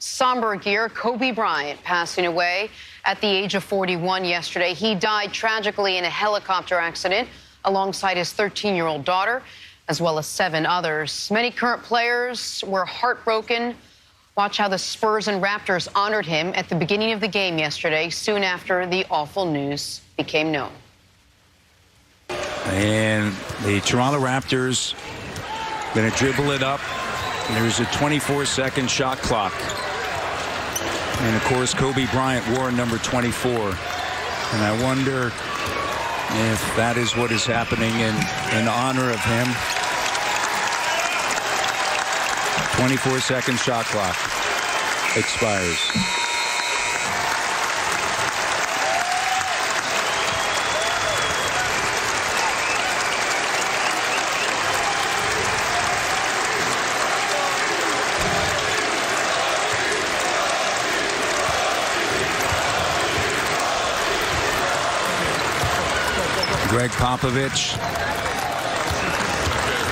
Somber gear, Kobe Bryant passing away at the age of 41 yesterday. He died tragically in a helicopter accident alongside his 13-year-old daughter, as well as 7 others. Many current players were heartbroken. Watch how the Spurs and Raptors honored him at the beginning of the game yesterday, soon after the awful news became known. And the Toronto Raptors going to dribble it up. There's a 24-second shot clock. And, of course, Kobe Bryant wore number 24. And I wonder if that is what is happening in honor of him. 24-second shot clock expires. Greg Popovich,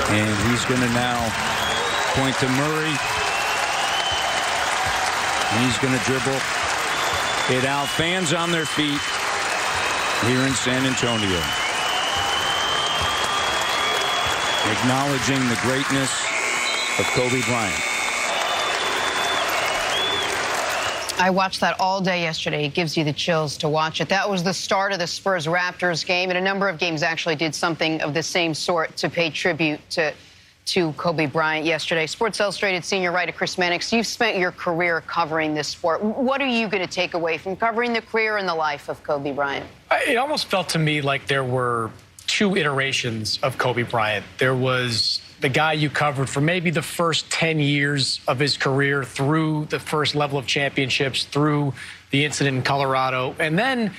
and he's going to now point to Murray. And he's going to dribble it out. Fans on their feet here in San Antonio, acknowledging the greatness of Kobe Bryant. I watched that all day yesterday. It gives you the chills to watch it. That was the start of the Spurs-Raptors game, and a number of games actually did something of the same sort to pay tribute to Kobe Bryant yesterday. Sports Illustrated senior writer Chris Mannix, you've spent your career covering this sport. What are you going to take away from covering the career and the life of Kobe Bryant? It almost felt to me like there were 2 iterations of Kobe Bryant. There was the guy you covered for maybe the first 10 years of his career, through the first level of championships, through the incident in Colorado. And then,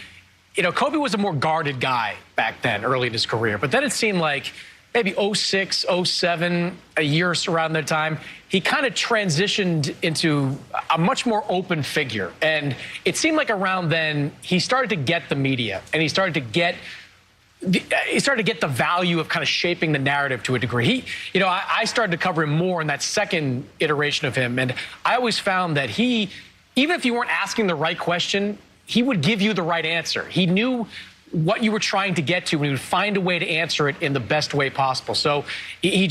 you know, Kobe was a more guarded guy back then, early in his career. But then it seemed like maybe 06, 07, a year around that time, he kind of transitioned into a much more open figure. And it seemed like around then he started to get the media, and he started to get the value of kind of shaping the narrative to a degree. I started to cover him more in that second iteration of him, and I always found that he, even if you weren't asking the right question, he would give you the right answer. He knew what you were trying to get to, and he would find a way to answer it in the best way possible. So he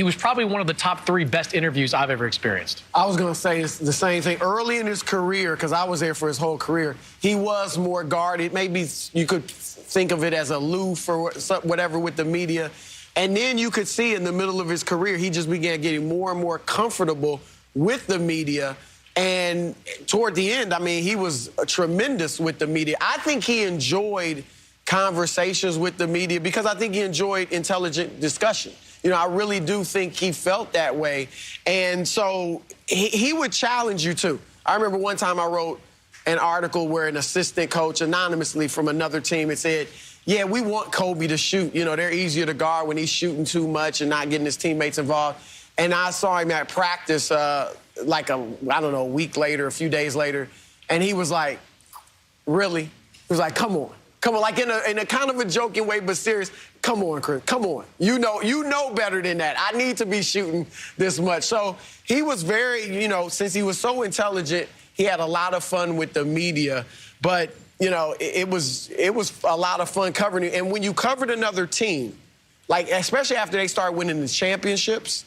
was probably one of the top 3 best interviews I've ever experienced. I was going to say the same thing. Early in his career, because I was there for his whole career, he was more guarded. Maybe you could think of it as aloof or whatever with the media. And then you could see in the middle of his career, he just began getting more and more comfortable with the media. And toward the end, I mean, he was tremendous with the media. I think he enjoyed conversations with the media because I think he enjoyed intelligent discussion. You know, I really do think he felt that way. And so he would challenge you, too. I remember one time I wrote an article where an assistant coach anonymously from another team had said, yeah, we want Kobe to shoot. You know, they're easier to guard when he's shooting too much and not getting his teammates involved. And I saw him at practice like a week later, a few days later, and he was like, really? He was like, come on, like in a kind of a joking way, but serious. Come on, Chris, come on. You know better than that. I need to be shooting this much. So he was very, since he was so intelligent, he had a lot of fun with the media, but it was a lot of fun covering it. And when you covered another team, like especially after they started winning the championships,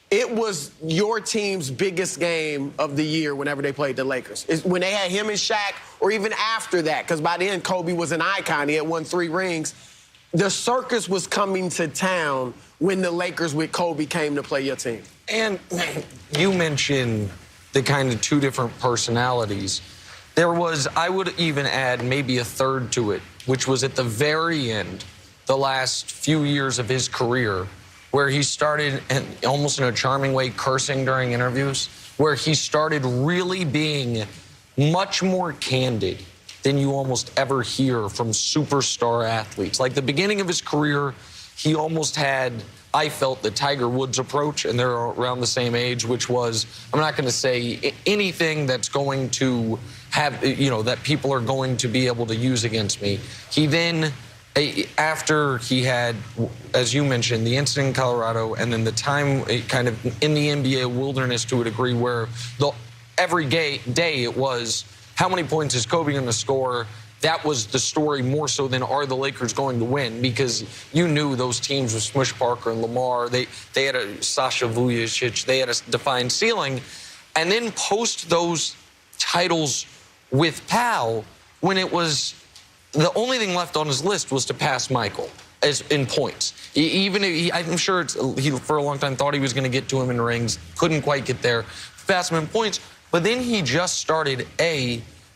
it was your team's biggest game of the year whenever they played the Lakers. It's when they had him and Shaq, or even after that, because by then Kobe was an icon. He had won 3 rings. The circus was coming to town when the Lakers with Kobe came to play your team. And you mentioned the kind of 2 different personalities. There was, I would even add maybe a third to it, which was at the very end, the last few years of his career, where he started, almost in a charming way, cursing during interviews, where he started really being much more candid than you almost ever hear from superstar athletes. Like the beginning of his career, he almost had, I felt, the Tiger Woods approach, and they're around the same age, which was, I'm not going to say anything that's going to have, that people are going to be able to use against me. He then, after he had, as you mentioned, the incident in Colorado, and then the time kind of in the NBA wilderness to a degree where every day it was, how many points is Kobe going to score? That was the story more so than are the Lakers going to win, because you knew those teams with Smush Parker and Lamar, they had a Sasha Vujacic, they had a defined ceiling. And then post those titles with Pau, when it was the only thing left on his list was to pass Michael as in points. I'm sure he for a long time thought he was going to get to him in rings, couldn't quite get there, pass him in points. But then he just started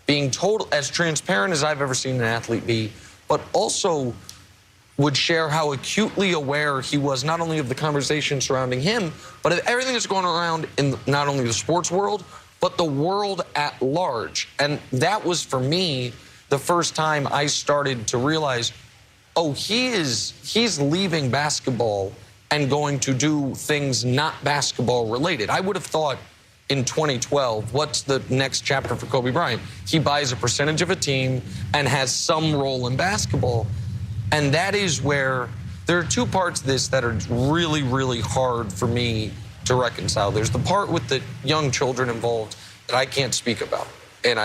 being total as transparent as I've ever seen an athlete be, but also would share how acutely aware he was not only of the conversation surrounding him, but of everything that's going around in not only the sports world, but the world at large. And that was, for me, the first time I started to realize, oh, he's leaving basketball and going to do things not basketball related. I would have thought in 2012, what's the next chapter for Kobe Bryant? He buys a percentage of a team and has some role in basketball. And that is where there are two parts of this that are really, really hard for me to reconcile. There's the part with the young children involved that I can't speak about. And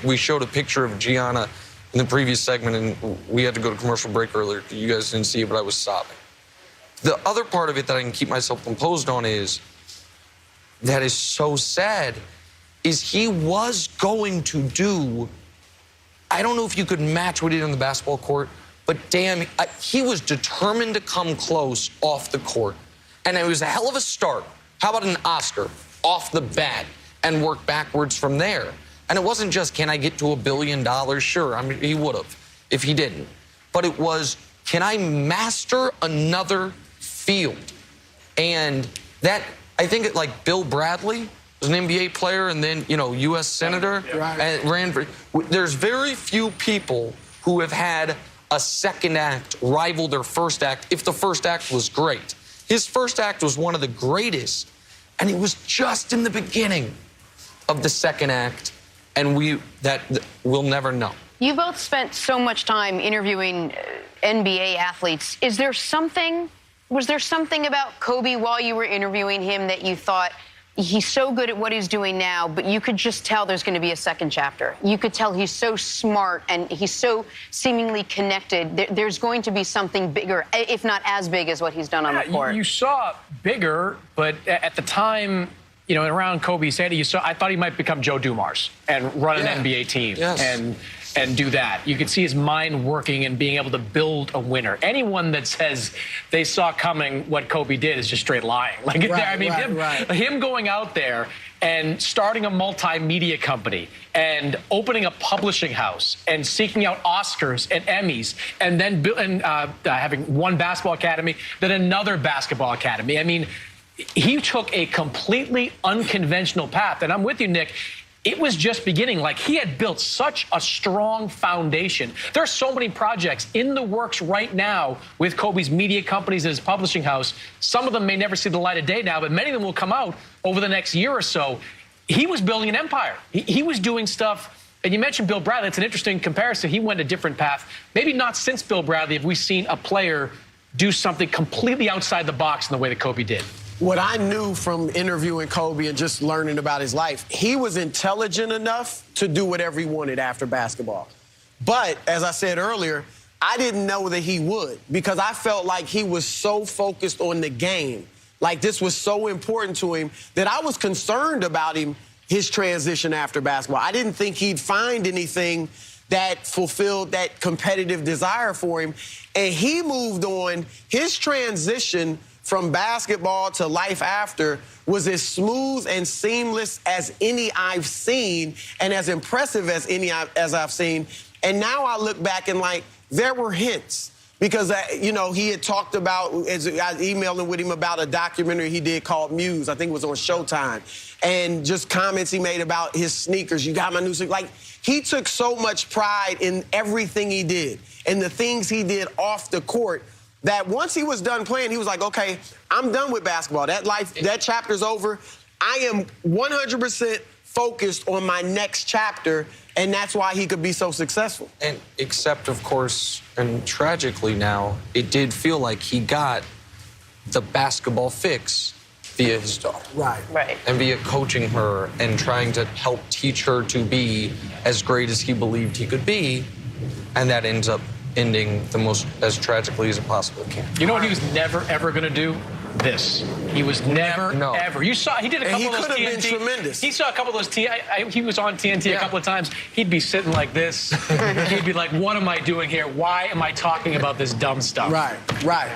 we showed a picture of Gianna in the previous segment, and we had to go to commercial break earlier. You guys didn't see it, but I was sobbing. The other part of it that I can keep myself composed on is, that is so sad, is he was going to do, I don't know if you could match what he did on the basketball court, but damn, he was determined to come close off the court. And it was a hell of a start. How about an Oscar off the bat and work backwards from there? And it wasn't just, can I get to $1 billion? Sure, I mean, he would have if he didn't. But it was, can I master another field? And that, I think like Bill Bradley was an NBA player and then, U.S. Senator. Right. And ran for, there's very few people who have had a second act rival their first act if the first act was great. His first act was one of the greatest, and it was just in the beginning of the second act, and we'll never know. You both spent so much time interviewing NBA athletes. Was there something about Kobe while you were interviewing him that you thought, he's so good at what he's doing now, but you could just tell there's going to be a second chapter? You could tell he's so smart and he's so seemingly connected. There's going to be something bigger, if not as big as what he's done on the court. You saw bigger, but at the time, around Kobe's head, I thought he might become Joe Dumars and run an NBA team. Yes. And do that. You could see his mind working and being able to build a winner. Anyone that says they saw coming what Kobe did is just straight lying. Him going out there and starting a multimedia company and opening a publishing house and seeking out Oscars and Emmys and then having one basketball academy, then another basketball academy. I mean, he took a completely unconventional path. And I'm with you, Nick. It was just beginning. Like, he had built such a strong foundation. There are so many projects in the works right now with Kobe's media companies and his publishing house. Some of them may never see the light of day now, but many of them will come out over the next year or so. He was building an empire. He was doing stuff. And you mentioned Bill Bradley. It's an interesting comparison. He went a different path. Maybe not since Bill Bradley have we seen a player do something completely outside the box in the way that Kobe did. What I knew from interviewing Kobe and just learning about his life, he was intelligent enough to do whatever he wanted after basketball. But, as I said earlier, I didn't know that he would, because I felt like he was so focused on the game. Like, this was so important to him that I was concerned about his transition after basketball. I didn't think he'd find anything that fulfilled that competitive desire for him. And he moved on. His transition from basketball to life after was as smooth and seamless as any I've seen, and as impressive as as I've seen. And now I look back and there were hints, because he had talked about, as I emailed him with him about a documentary he did called Muse. I think it was on Showtime, and just comments he made about his sneakers. You got my new sneakers. He took so much pride in everything he did and the things he did off the court, that once he was done playing, he was like, okay, I'm done with basketball. That chapter's over. I am 100% focused on my next chapter, and that's why he could be so successful. And except, of course, and tragically now, it did feel like he got the basketball fix via his daughter. Right. And via coaching her and trying to help teach her to be as great as he believed he could be. And that ends up ending as tragically as it possibly can. You know what he was never, ever going to do? This. He was never, ever. You saw, he did a couple of those TNT. He could have been tremendous. He saw a couple of those TNT. He was on TNT a couple of times. He'd be sitting like this. He'd be like, what am I doing here? Why am I talking about this dumb stuff? Right.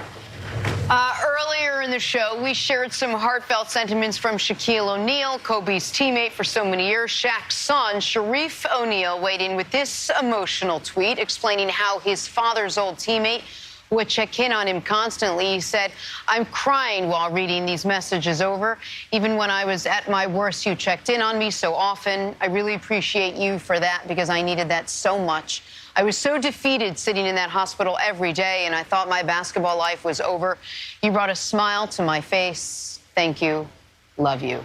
Earlier in the show, we shared some heartfelt sentiments from Shaquille O'Neal, Kobe's teammate for so many years. Shaq's son, Sharif O'Neal, weighed in with this emotional tweet explaining how his father's old teammate would check in on him constantly. He said, I'm crying while reading these messages over. Even when I was at my worst, you checked in on me so often. I really appreciate you for that because I needed that so much. I was so defeated sitting in that hospital every day, and I thought my basketball life was over. You brought a smile to my face. Thank you. Love you.